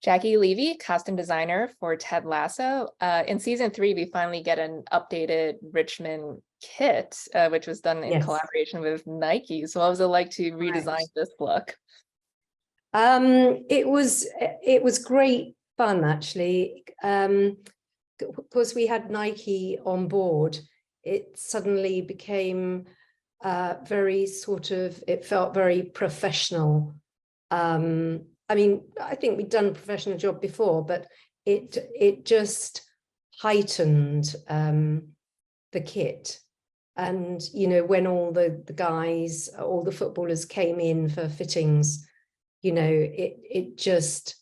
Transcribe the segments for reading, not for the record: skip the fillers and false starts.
Jacky Levy, costume designer for Ted Lasso. In season 3, we finally get an updated Richmond kit, which was done in collaboration with Nike. So what was it like to redesign this look? It was great fun, actually. Because we had Nike on board, it suddenly became very it felt very professional. I mean, I think we'd done a professional job before, but it just heightened the kit. And, you know, when all the guys, all the footballers came in for fittings, you know, it just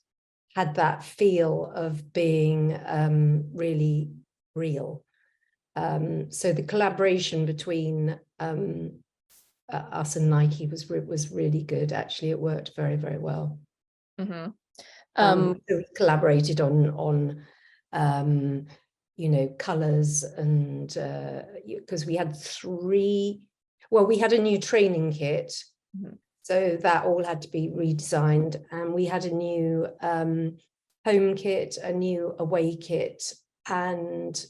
had that feel of being really real. So the collaboration between us and Nike was really good. Actually, it worked very, very well. Mm-hmm. So we collaborated on you know, colors, and because we had we had a new training kit. Mm-hmm. So that all had to be redesigned, and we had a new home kit, a new away kit, and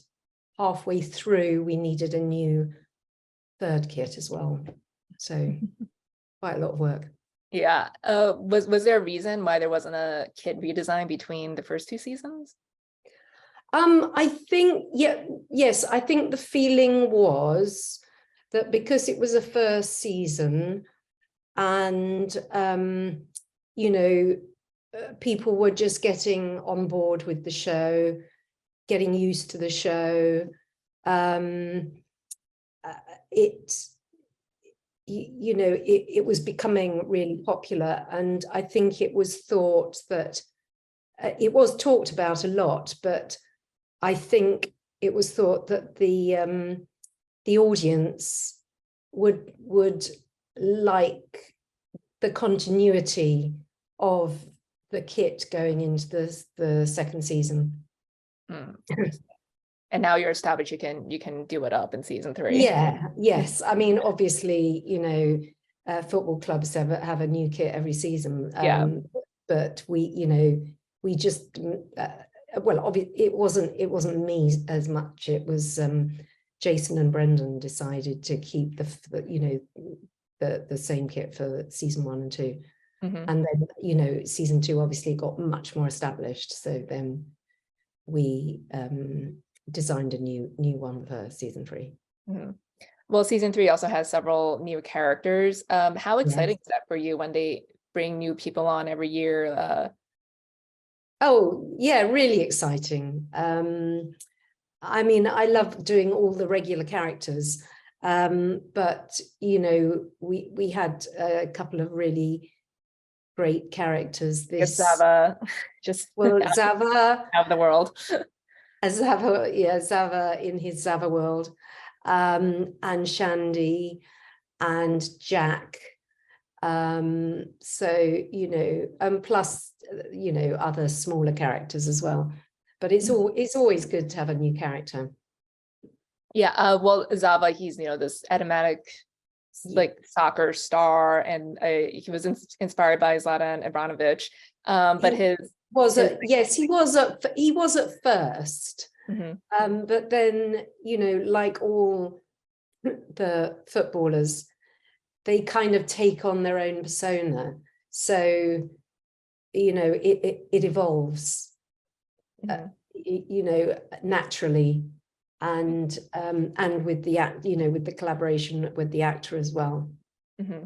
halfway through we needed a new third kit as well. So quite a lot of work. Yeah. Was there a reason why there wasn't a kit redesign between the first 2 seasons? I think, yes, I think the feeling was that because it was a first season, and you know, people were just getting on board with the show, getting used to the show. You know, it was becoming really popular, and I think it was thought that it was talked about a lot, but I think it was thought that the audience would like the continuity of the kit going into the second season. And now you're established, you can do it up in season 3. Yes. I mean, obviously, you know, football clubs have a new kit every season. But we just well, obviously it wasn't me as much. It was Jason and Brendan decided to keep the same kit for season 1 and 2. Mm-hmm. And then, you know, season 2 obviously got much more established. So then we designed a new one for season 3. Mm-hmm. Well, season 3 also has several new characters. How exciting is that for you when they bring new people on every year? Oh yeah, really exciting. I mean, I love doing all the regular characters, but you know, we had a couple of really great characters. Zava, Zava out of the world. Zava in his Zava world, and Shandy and Jack. So, you know, and plus, you know, other smaller characters as well. But it's always good to have a new character. Yeah. Well, Zava, he's, you know, this enigmatic like soccer star, and he was inspired by Zlatan Ibrahimovic. But he was at first. Mm-hmm. But then, you know, like all the footballers, they kind of take on their own persona. So, you know, it evolves, you know, naturally, and with the collaboration with the actor as well. Mm-hmm.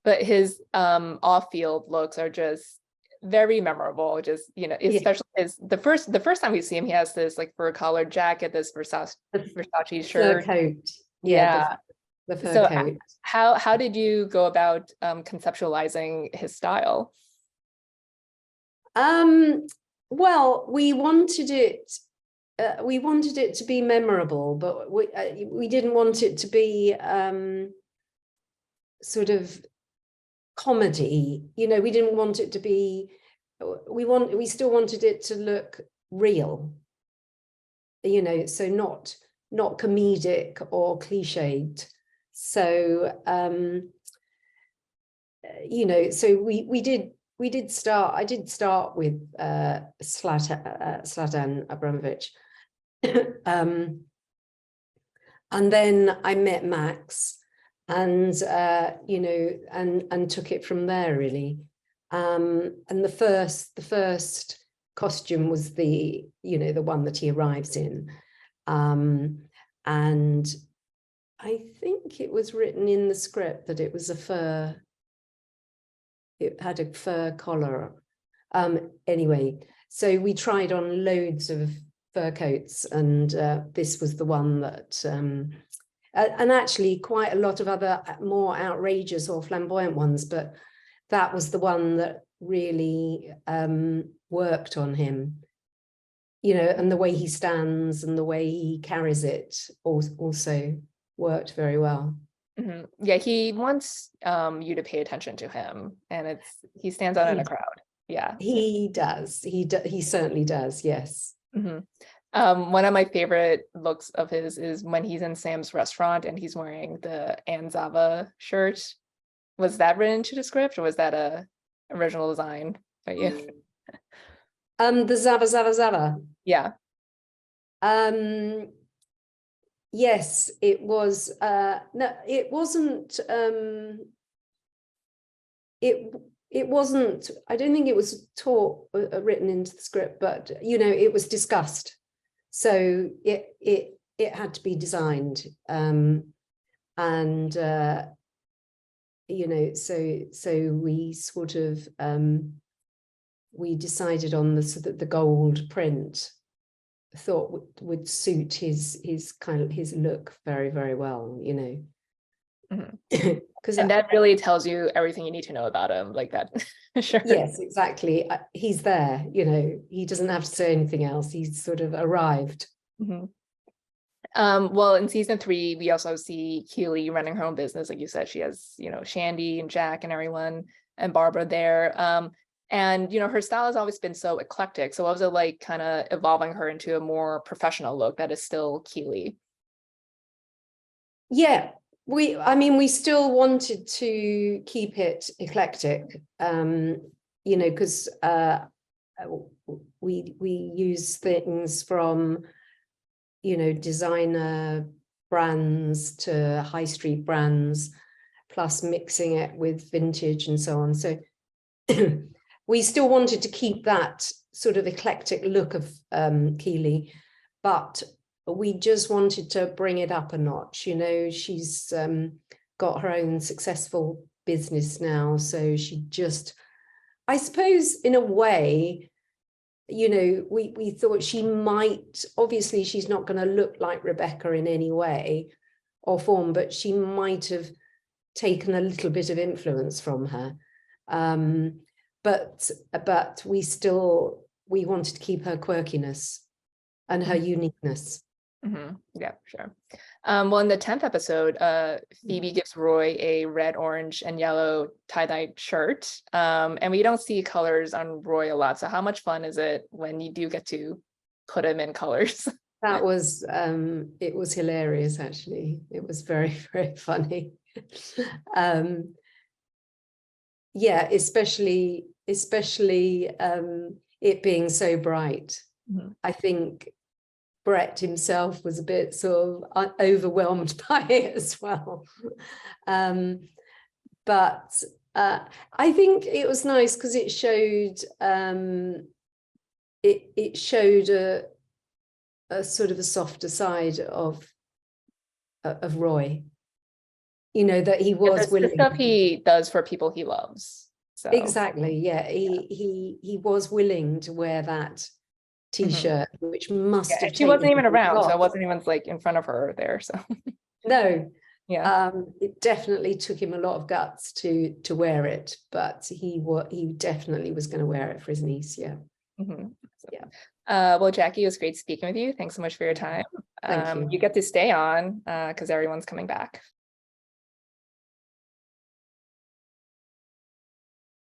But his off-field looks are just very memorable. Just, you know, especially the first time we see him, he has this like fur collared jacket, this Versace shirt, fur coat. The fur coat. How did you go about conceptualizing his style? Well, we wanted it to be memorable, but we didn't want it to be sort of comedy. You know, we didn't want it to be. We still wanted it to look real. You know, so not comedic or cliched. So you know, so we did we did start. I did start with Zlatan Abramovich, and then I met Max, and you know, and took it from there really. And the first costume was the, you know, the one that he arrives in, and I think it was written in the script that it was a fur. It had a fur collar. Anyway, so we tried on loads of fur coats, and this was the one that, and actually quite a lot of other more outrageous or flamboyant ones, but that was the one that really worked on him, you know, and the way he stands and the way he carries it also worked very well. Mm-hmm. Yeah, he wants you to pay attention to him, and he stands out in a crowd. Yeah, he does. He certainly does. Yes. Mm-hmm. One of my favorite looks of his is when he's in Sam's restaurant and he's wearing the and Zava shirt. Was that written into the script, or was that a original design by you? The Zava. Yeah. Yes, it was. No, it wasn't. It wasn't. I don't think it was written into the script, but you know, it was discussed. So it had to be designed, and you know, so we sort of we decided on the gold print. Thought would suit his kind of his look very, very well, you know. Mm-hmm. And that really tells you everything you need to know about him, like that. Sure. Yes, exactly. He's there, you know, he doesn't have to say anything else. He's sort of arrived. Mm-hmm. Well, in season 3, we also see Keely running her own business. Like you said, she has, you know, Shandy and Jack and everyone, and Barbara there. And, you know, her style has always been so eclectic. So what was it like kind of evolving her into a more professional look that is still Keely? Yeah, we still wanted to keep it eclectic, you know, because we use things from, you know, designer brands to high street brands, plus mixing it with vintage and so on. So we still wanted to keep that sort of eclectic look of Keely, but we just wanted to bring it up a notch. You know, she's got her own successful business now, so she just, I suppose in a way, you know, we thought she might, obviously she's not going to look like Rebecca in any way or form, but she might have taken a little bit of influence from her. But we wanted to keep her quirkiness and her uniqueness. Mm-hmm. Yeah, sure. Well, in the 10th episode, Phoebe gives Roy a red, orange, and yellow tie-dye shirt. And we don't see colors on Roy a lot. So how much fun is it when you do get to put him in colors? That was, it was hilarious, actually. It was very, very funny. Yeah, especially it being so bright. Mm-hmm. I think Brett himself was a bit sort of overwhelmed by it as well. But I think it was nice because it showed it showed a sort of a softer side of Roy. You know, that he was willing. The stuff he does for people he loves. So exactly, yeah. He was willing to wear that T-shirt, mm-hmm. which must have. She wasn't even around, so I wasn't even like in front of her there. So no, yeah, it definitely took him a lot of guts to wear it, but he definitely was going to wear it for his niece. Yeah, mm-hmm. So, yeah. Well, Jacky, it was great speaking with you. Thanks so much for your time. Thank you. You get to stay on because everyone's coming back.